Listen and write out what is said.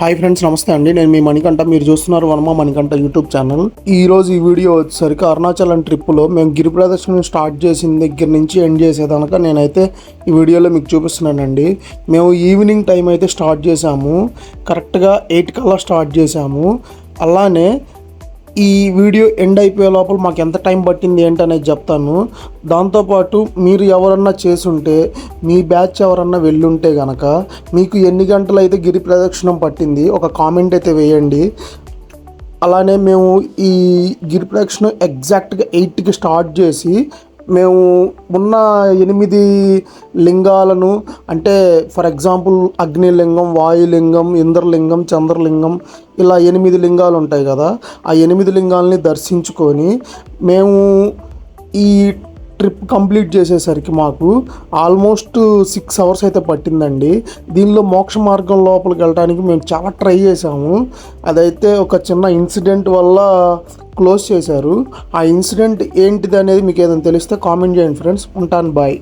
Hi friends, నమస్తే అండి. నేను మీ మణికంఠ. మీరు చూస్తున్నారు వర్మ మణికంఠ యూట్యూబ్ ఛానల్. ఈరోజు ఈ వీడియో వచ్చేసరికి అరుణాచలం ట్రిప్లో మేము గిరి ప్రదర్శన స్టార్ట్ చేసిన దగ్గర నుంచి ఎండ్ చేసేదాకా నేనైతే ఈ వీడియోలో మీకు చూపిస్తున్నానండి. మేము ఈవినింగ్ టైం అయితే స్టార్ట్ చేసాము, కరెక్ట్గా 8 కల్లా స్టార్ట్ చేసాము. అలానే ఈ వీడియో ఎండ్ అయిపోయే లోపల మాకు ఎంత టైం పట్టింది ఏంటనేది చెప్తాను. దాంతోపాటు మీరు ఎవరన్నా చేసుంటే, మీ బ్యాచ్ ఎవరన్నా వెళ్ళుంటే కనుక మీకు ఎన్ని గంటలు అయితే గిరి ప్రదక్షిణం పట్టింది ఒక కామెంట్ అయితే వేయండి. అలానే మేము ఈ గిరి ప్రదక్షిణం ఎగ్జాక్ట్గా 8కి స్టార్ట్ చేసి మేము ఉన్న 8 లింగాలను, అంటే ఫర్ ఎగ్జాంపుల్ అగ్నిలింగం, వాయులింగం, ఇంద్రలింగం, చంద్రలింగం, ఇలా 8 లింగాలు ఉంటాయి కదా. ఆ 8 లింగాలని దర్శించుకొని మేము ఈ ట్రిప్ కంప్లీట్ చేసేసరికి మాకు ఆల్మోస్ట్ 6 అవర్స్ అయితే పట్టిందండి. దీనిలో మోక్ష మార్గం లోపలికి వెళ్ళడానికి మేము చాలా ట్రై చేసాము. అదైతే ఒక చిన్న ఇన్సిడెంట్ వల్ల క్లోజ్ చేశారు. ఆ ఇన్సిడెంట్ ఏంటిది అనేది మీకు ఏదైనా తెలిస్తే కామెంట్ చేయండి ఫ్రెండ్స్. ఉంటాను, బాయ్.